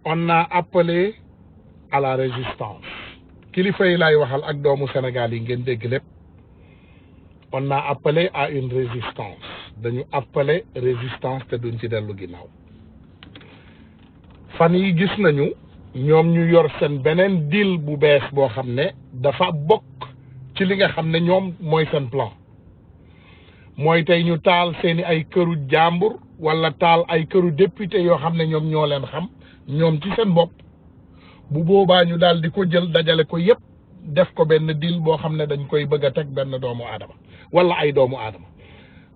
on a appelé à la résistance kilifa yi lay waxal ak doomu Sénégal yi ngeen dégg lépp on a appelé à une résistance dañu appelé résistance te duñ ci dellu ginnaaw fan yi gis nañu ñoom ñu yor seen beneen deal bu bees boo xam ne dafa bokk ci li nga xam ne ñoom mooy seen plan mooy tey ñu taal seeni ay këru jàmbur wala taal ay këru député yoo xam ne ñoom ñoo leen xam ñoom ci seen bopp bu boobaa ñu daal di ko jël dajale ko yépp def ko benn deal boo xam ne dañ koy bëgg a teg benn doomu aadama wala ay doomu aadama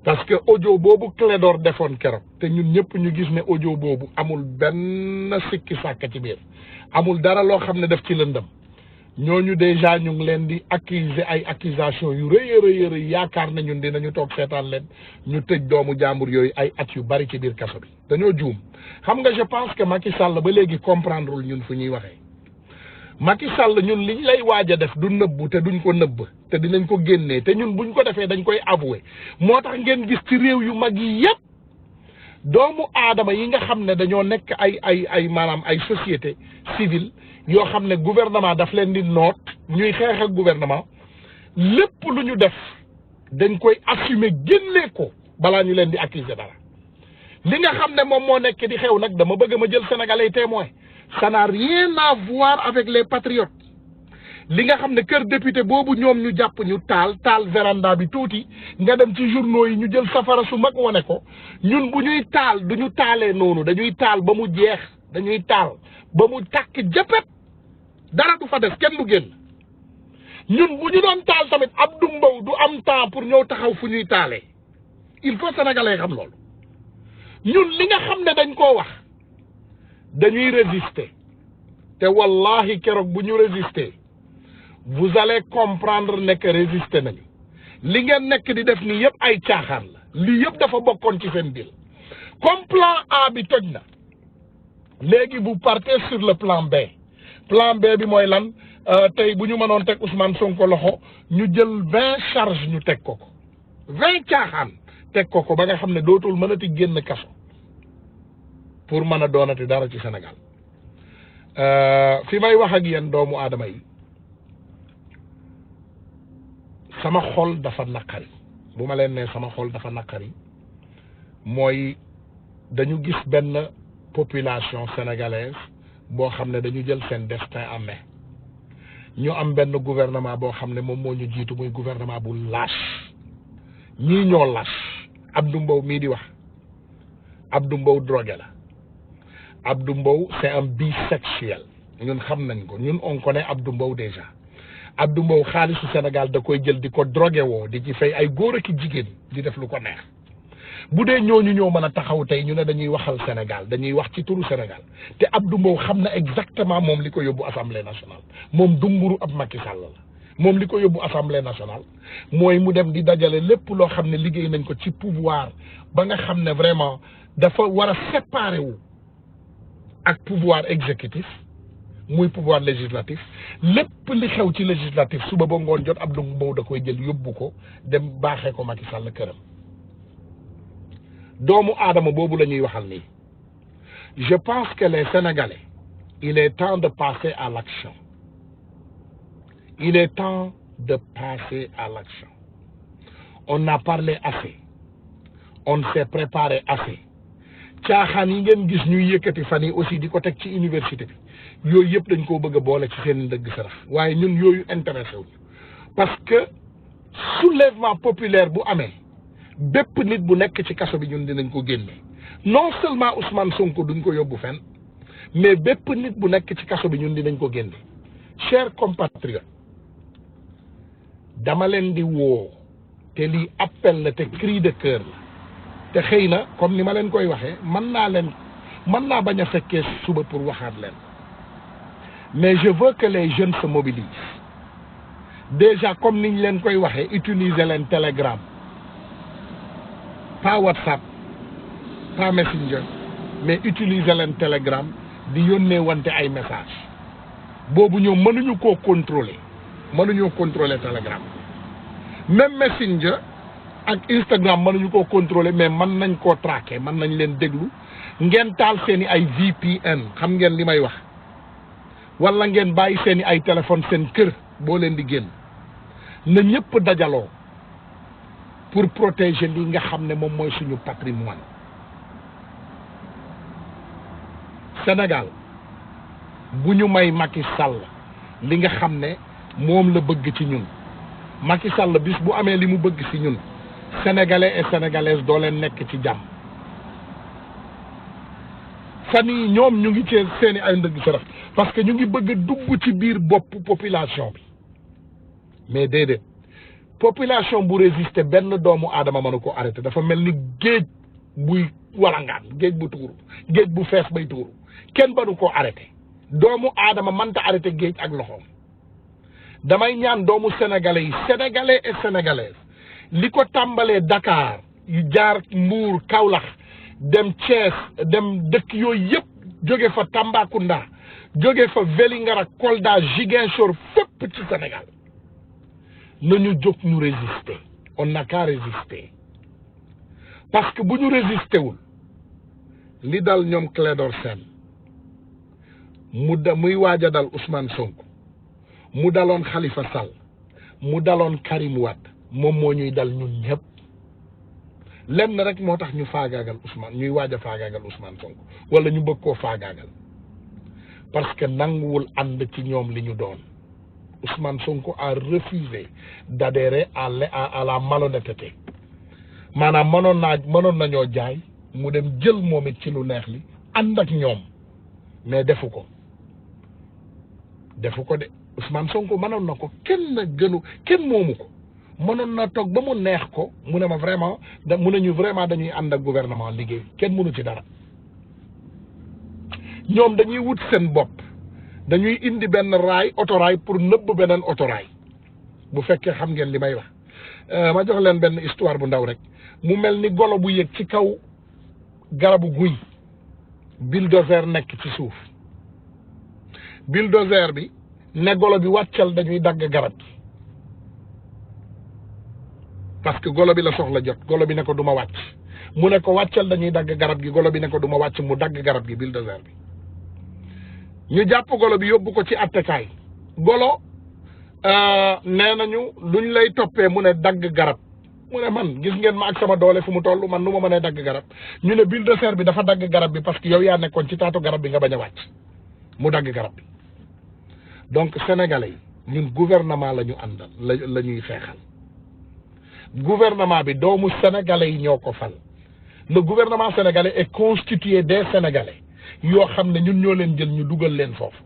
parce que audio boobu Clédor defoon keroog te ñun ñëpp ñu gis ne audio boobu amul benn sikki sàkk ci biir amul dara loo xam ne def ci lëndëm ñooñu déjà ñu ngi leen di accuser ay accusation yu rëy a rëy yaakaar na ñun dinañu toog seetaan leen ñu tëj doomu jàmbur yooyu ay at yu bari ci biir kaso bi dañoo juum xam nga je pense que Macky Sall ba léegi comprendrewul ñun fu ñuy waxee Macky Sall ñun liñ lay waaj a def du nëbbu te duñ ko nëbb te dinañ ko génnee te ñun buñ ko defee dañ koy avouer moo tax ngeen gis ci réew yu mag yi yépp doomu aadama yi nga xam ne dañoo nekk ay maanaam ay société civile yoo xam ne gouvernement daf leen di noot ñuy xeex ak gouvernement lépp lu ñu def dañ koy assumer génne ko balaa ñu leen di accuser dara li nga xam ne moom moo nekk di xew nag dama bëgg ma jël sénégalais témoin ça n'a rien à voir avec les patriotes li nga xam ne kër député boobu ñoom ñu jàpp ñu taal véranda bi tuuti nga dem ci journaux yi ñu jël safara su mag wane ko ñun bu ñuy taal du ñu taalee noonu dañuy taal ba mu jeex dañuy taal ba mu tàkk jëppet dara du fa des kenn du génn ñun bu ñu doon taal tamit Abdou Mbow du am temps pour ñëw taxaw fu ñuy taalee il faut sénégalais xam loolu ñun li nga xam ne dañ koo wax dañuy résister te wallahi keroog bu ñu résister vous allez comprendre ne que résister nañu li ngeen nekk di def nii yëpp ay caaxaan la lii yëpp dafa bokkoon ci seen deal comme plan A bi toj na léegi vous partez sur le plan B bi mooy lan tey bu ñu mënoon teg Ousmane Sonko loxo ñu jël 20 charges ñu teg ko 20 caaxaan teg ko ba nga xam ne dootul mënati génn kaso pour mën a doonati dara ci Sénégal fi may wax ak yéen doomu aadama yi sama xol dafa naqari bu ma leen nee sama xol dafa naqari mooy dañu gis benn population sénégalaise boo xam ne dañu jël seen destin en main ñu am benn gouvernement boo xam ne moom moo ñu jiitu muy gouvernement bu lâche ñii ñoo lâche Abdou Mbow mii di wax Abdou Mbow drogué la Abdou Mbow c'est un bisexuel ñun xam nañ ko ñun on connaît Abdou Mbow déjà Abdou Mbow xaalisu Sénégal da koy jël di ko drogué woo di ci fay ay góor ak jigéen di def lu ko neex bu dee ñooñu ñoo mën a taxaw tey ñu ne dañuy waxal Sénégal dañuy wax ci turu Sénégal te Abdou Mbow xam na exactement moom li ko yóbbu assemblée nationale moom dunguru ab Macky Sall la moom li ko yóbbu assemblée nationale mooy mu dem di dajale lépp loo xam ne liggéey nañ ko ci pouvoir ba nga xam ne vraiment dafa war a séparer wu ak pouvoir exécutif muy pouvoir législatif lépp li xew ci législatif suba ba ngoon jot Abdou Mbow da koy jël yóbbu ko dem baaxee ko Macky Sall këram doomu aadama boobu la ñuy waxal nii je pense que les Sénégalais il est temps de passer à l'action il est temps de passer à l'action on a parlé assez on s'est préparé assez caaxaan yi ngeen gis ñuy yëkkati fan yi aussi di ko teg ci université bi yooyu yëpp dañ koo bëgg a boole ci seen ndëgg sarax waaye ñun yooyu intéressé wuñu parce que soulèvement populaire bu amee bépp nit bu nekk ci kaso bi ñun dinañ ko génne non seulement Ousmane Sonko duñ ko yóbbu fenn mais bépp nit bu nekk ci kaso bi ñun dinañ ko génne chers compatriotes dama leen di woo te lii appel la te cri de cœur la te xëy na comme ni ma leen koy waxee mën naa bañ a fekkee suba pour waxaat leen mais je veux que les jeunes se mobilisent déjà comme niñ leen koy waxee utiliser leen Telegram pas WhatsApp pas Messenger mais utiliser leen Telegram di yónnee wante ay message boobu ñoom mënuñu koo contrôler Telegram même Messenger ak Instagram mënuñu koo contrôler mais mën nañ koo traquer mën nañ leen déglu ngeen taal seeni ay VPN xam ngeen li may wax wala ngeen bàyyi seeni ay téléphone seen kër boo leen di génn na ñëpp dajaloo pour protéger li nga xam ne moom mooy suñu patrimoine Sénégal bu ñu may Macky Sall li nga xam ne moom la bëgg ci ñun Macky Sall bis bu amee li mu bëgg ci ñun sénégalais et sénégalaises doo leen nekk ci jàmm fan yii ñoom ñu ngi ci seeni ay ndëgg sërëx parce que ñu ngi bëgg a dugg ci biir bopp population bi mais déedéet population bu résister benn doomu aadama mënu ko arrêté dafa mel ni géej buy walangaan géej bu tuuru géej bu fees bay tuuru kenn mënu koo arrêté doomu aadama mënta arrêté géej ak loxoom damay ñaan doomu sénégalais yi sénégalais et sénégalaises li ko tàmbalee Dakar yu jaar Mbour Kaolack dem Thiès dem dëkk yooyu yëpp jóge fa Tambacounda jóge fa Vélingara Kolda Ziguinchor fépp ci Sénégal nañu jóg ñu résister on n'a qu'à résister parce que bu ñu résister wul li dal ñoom Clédor Sène muy waaj a dal Ousmane Sonko mu daloon Khalifa Sall mu daloon Karim Wade moom moo ñuy dal ñun ñëpp lenn rek moo tax ñu faagaagal Ousmane ñuy waaj a faagaagal Ousmane Sonko wala ñu bëgg koo faagaagal parce que nanguwul ànd ci ñoom li ñu doon Ousmane Sonko a refusé d'adhérer à la malhonnêteté maanaam mënoon nañoo jaay mu dem jël moom it ci lu neex li ànd ak ñoom mais defu ko de Ousmane Sonko mënoon na ko kenn moomu ko mënoon na toog ba mu neex ko mu ne ma vraiment mu ne ñu vraiment dañuy ànd ak gouvernement liggéey kenn mënu ci dara ñoom dañuy wut seen bopp dañuy indi benn autorail pour nëbb beneen autorail bu fekkee xam ngeen li may wax ma jox leen benn histoire bu ndaw rek mu mel ni golo bu yëg ci kaw garabu guy bulldozer nekk ci suuf bulldozer bi ne golo bi wàccal dañuy dagg garab gi parce que golo bi la soxla jot golo bi ne ko du ma wàcc mu ne ko wàccal dañuy dagg garab gi golo bi ne ko du ma wàcc mu dagg garab gi bulldozer bi ñu jàpp golo bi yóbbu ko ci attekaay golo nee nañu luñ lay toppee mu ne dagg garab mu ne man gis ngeen ma ak sama doole fu mu toll man nu ma mënee dagg garab ñu ne bulldozer bi dafa dagg garab bi parce que yow yaa nekkoon ci taatu garab bi nga bañ a wàcc mu dagg garab bi donc sénégalais yi ñun gouvernement la ñu àndal la ñuy xeexal gouvernement bi doomu sénégalais yi ñoo ko fal le gouvernement sénégalais est constitué des sénégalais yoo xam ne ñun ñoo leen jël ñu dugal leen foofu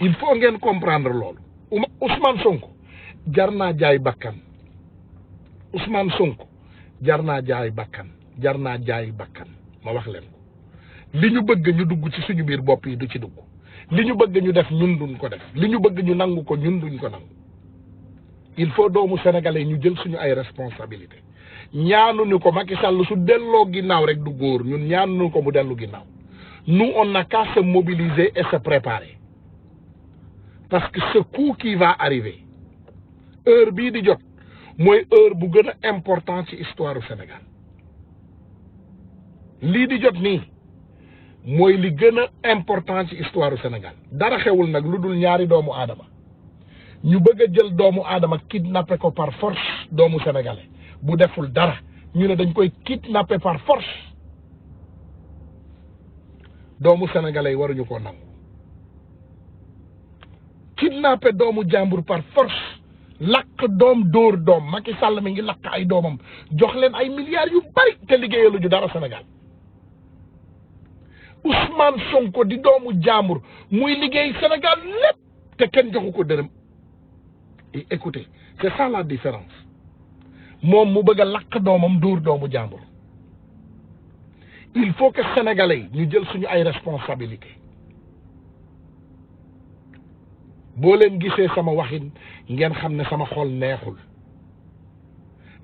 il faut ngeen comprendre loolu Ousmane Sonko jar naa jaay bakkan Ousmane Sonko jar naa jaay bakkan ma wax leen ko li ñu bëgg ñu dugg ci suñu biir bopp yi du ci dugg li ñu bëgg ñu def ñun duñ ko def li ñu bëgg ñu nangu ko ñun duñ ko nangu il faut doomu sénégalais ñu jël suñu ay responsabilité ñaanuñu ko Macky Sall su delloo ginnaaw rek du góor ñun ñaanuñu ko mu dellu ginnaaw nous on n'a qu'à se mobiliser et se préparer parce que ce coup qui va arriver heure bii di jot mooy heure bu gën a important ci histoire du Sénégal lii di jot nii mooy li gën a important ci histoire du Sénégal dara xewul nag lu dul ñaari doomu aadama ñu bëgg a jël doomu aadama kidnappé ko par force doomu sénégalais bu deful dara ñu ne dañ koy kidnappé par force doomu sénégalais yi waruñu koo nangu kidnappé doomu jàmbur par force lakk doom dóor doom Macky Sall mi ngi lakk ay doomam jox leen ay milliards yu bari te liggéeyalu ju dara Sénégal Ousmane Sonko di doomu jàmbur muy liggéey Sénégal lépp te kenn joxu ko dërëm et écoutez c'est ça la différence moom mu bëgg a lakk doomam dóor doomu jàmbur il faut que sénégalais yi ñu jël suñu ay responsabilité boo leen gisee sama waxin ngeen xam ne sama xol neexul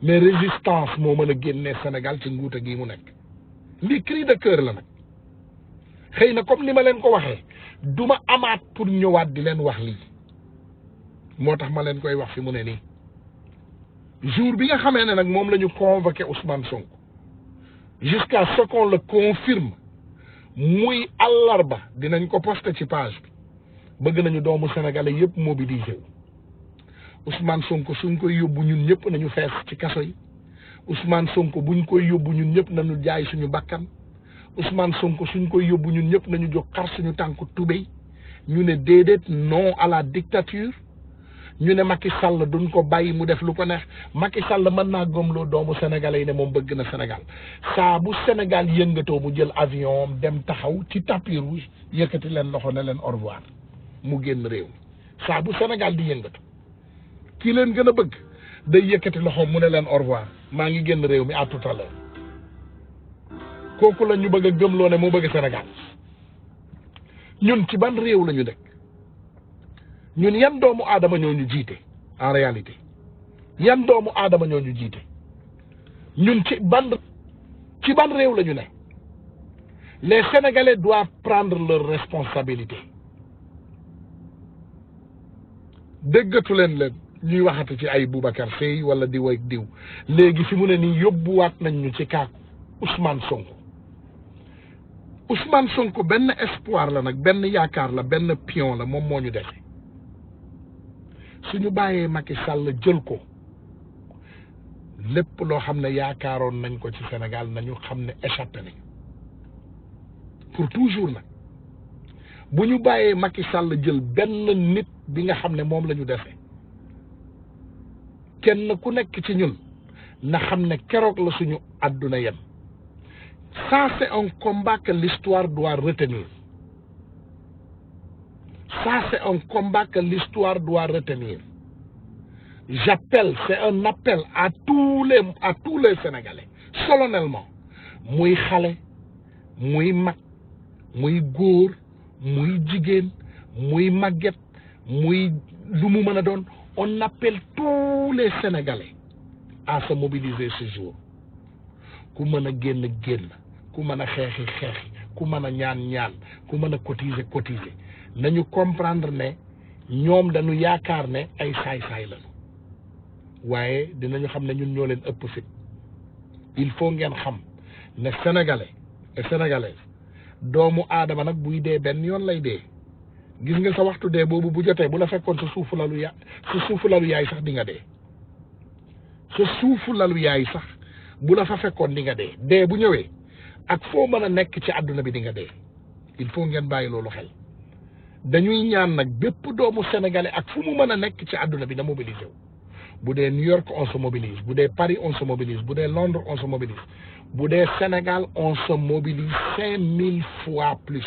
mais résistance moo mën a génnee Sénégal ci nguute gi mu nekk lii cri de cœur la nag xëy na comme ni ma leen ko waxee duma amaat pour ñëwaat di leen wax lii moo tax ma leen koy wax fi mu ne nii jour bi nga xamee ne nag moom la ñu convoqué Ousmane Sonko jusqu'à ce qu'on le confirme muy àllarba dinañ ko posté ci page bi bëgg nañu doomu sénégalais yëpp mobilisé wu Ousmane Sonko suñ koy yóbbu ñun ñëpp nañu fees ci kaso yi Ousmane Sonko buñ koy yóbbu ñun ñëpp nañu jaay suñu bakkan Ousmane Sonko suñ koy yóbbu ñun ñëpp nañu jóg xar suñu tànku tubéy ñu ne déedéet non à la dictature ñu ne Macky Sall duñ ko bàyyi mu def lu ko neex Macky Sall mën naa gëmloo doomu sénégalais yi ne moom bëgg na Sénégal saa bu Sénégal yëngatoo mu jël avion dem taxaw ci tapis rouge yëkkati leen loxo ne leen au revoir mu génn réew saa bu Sénégal di yëngatu ki leen gën a bëgg day yëkkati loxo mu ne leen au revoir maa ngi génn réew mi à tout à l'heure kooku la ñu bëgg a gëmloo ne moo bëgg Sénégal ñun ci ban réew la ñu nekk ñun yan doomu aadama ñoo ñu jiite en réalité yan doomu aadama ñoo ñu jiite ñun ci ban réew la ñu ne les Sénégalais doivent prendre leurs responsabilités déggatu leen ñuy waxati ci ay Boubacar Seye wala diw ak diw léegi fi mu ne nii yóbbuwaat nañ ñu ci kaaku Ousmane Sonko benn espoir la nag benn yaakaar la benn pion la moom moo ñu dese suñu bàyyee Macky Sall jël ko lépp loo xam ne yaakaaroon nañ ko ci Sénégal nañu xam ne échappé nañ pour toujours nag bu ñu bàyyee Macky Sall jël benn nit bi nga xam ne moom la ñu dese kenn ku nekk ci ñun na xam ne keroog la suñu àdduna yem ça c'est un combat que l'histoire doit retenir ça c'est un combat que l'histoire doit retenir j'appelle c'est un appel à tous les Sénégalais solennellement muy xale muy mag muy góor muy jigéen muy màgget muy lu mu mën a doon on appelle tous les Sénégalais à se mobiliser ce jour ku mën a génn ku mën a xeexi ku mën a ñaan ku mën a cotiser nañu comprendre ne ñoom dañu yaakaar ne ay saay-saay lañu waaye dinañu xam ne ñun ñoo leen ëpp fit il faut ngeen xam ne sénégalais et sénégalaises doomu aadama nag buy dee benn yoon lay dee gis nga sa waxtu dee boobu bu jotee bu la fekkoon sa suufu lalu yaay sax di nga dee sa suufu lalu yaay sax bu la fa fekkoon di nga dee bu ñëwee ak foo mën a nekk ci àdduna bi di nga dee il faut ngeen bàyyi loolu xel dañuy ñaan nag bépp doomu sénégalais ak fu mu mën a nekk ci àdduna bi na mobilisé wu bu dee New York on se mobilise bu dee Paris on se mobilise bu dee Londres on se mobilise bu dee Sénégal on se mobilise 5000 fois plus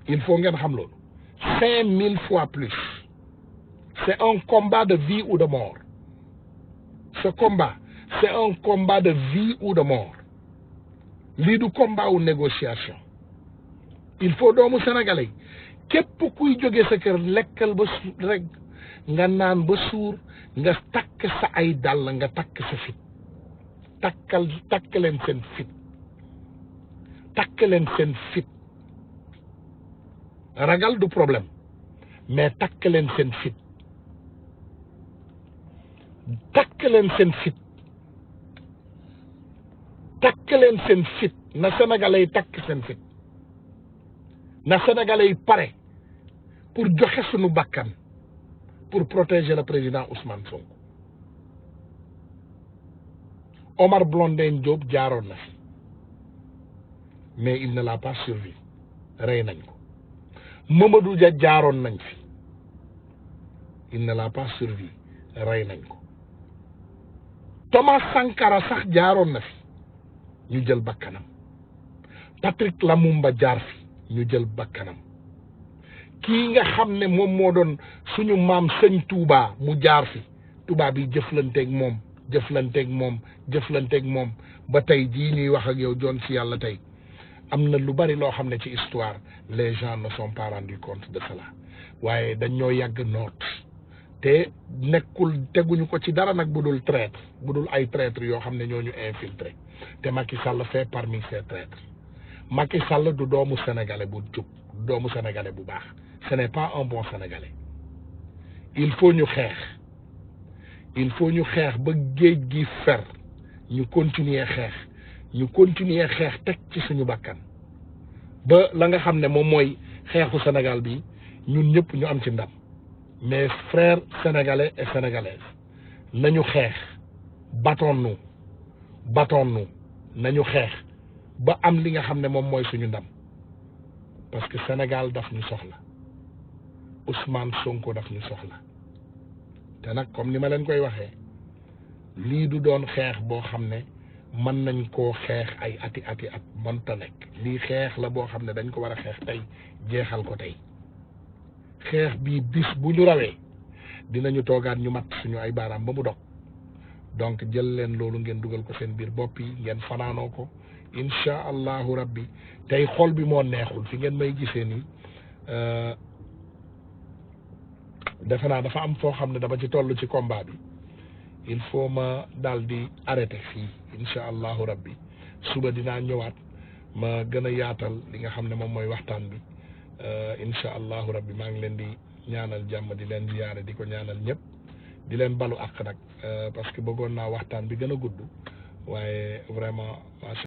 il faut ngeen xam loolu 5000 fois plus c'est un combat de vie ou de mort ce combat c'est un combat de vie ou de mort lii du combat ou négociation il faut doomu sénégalais képp kuy jóge sa kër lekkal ba rek nga naan ba suur nga takk sa ay dàll nga takk sa fit takk leen seen fit ragal du problème mais takk leen seen fit na sénégalais yi takk seen fit na sénégalais yi pare pour joxe suñu bakkan pour protéger le président Ousmane Sonko Omar Blondin Diop jaaroon na fi mais il ne l'a pas survécu rey nañ ko Mamadou Dia jaaroon nañ fi il ne l'a pas survécu rey nañ ko Thomas Sankara sax jaaroon na fi ñu jël bakkanam Patrick Lumumba jaar fi ñu jël bakkanam kii nga xam ne moom moo doon suñu maam sëñ Touba mu jaar fi Touba bi jëflanteeg moom ba tey jii ñuy wax ak yow joon ci yàlla tey am na lu bari loo xam ne ci histoire les gens ne sont pas rendus compte de cela waaye dañ ñoo yàgg noot te teguñu ko ci dara nag bu dul traître bu dul ay traître yoo xam ne ñoo ñu infiltré te Macky Sall fait parmi ces traîtres Macky Sall du doomu sénégalais bu jub doomu sénégalais bu baax ce n'est pas un bon sénégalais il faut ñu xeex ba géej gi fer ñu continuer xeex teg ci suñu bakkan ba la nga xam ne moom mooy xeexu Sénégal bi ñun ñëpp ñu am ci ndam mes frères sénégalais et sénégalaises nañu xeex battons-nous nañu xeex ba am li nga xam ne moom mooy suñu ndam parce que Sénégal daf ñu soxla Ousmane Sonko daf ñu soxla te nag comme ni ma leen koy waxee lii du doon xeex boo xam ne mën nañ koo xeex ay ati at mënta nekk lii xeex la boo xam ne dañ ko war a xeex tey jeexal ko tey xeex bii bis bu ñu rawee dinañu toogaat ñu mat suñu ay baaraam ba mu dog donc jël leen loolu ngeen dugal ko seen biir bopp yi ngeen fanaanoo ko incha allahu rabbi tey xol bi moo neexul fi ngeen may gisee nii defe naa dafa am foo xam ne dama ci toll ci combat bi il faut ma daal di arrêté fii incha allahu rabbi suba dinaa ñëwaat ma gën a yaatal li nga xam ne moom mooy waxtaan bi incha allahu rabbi maa ngi leen di ñaanal jàmm di leen ziyaare di ko ñaanal ñëpp di leen balu àq nag parce que bëggoon naa waxtaan bi gën a gudd waaye vraiment macha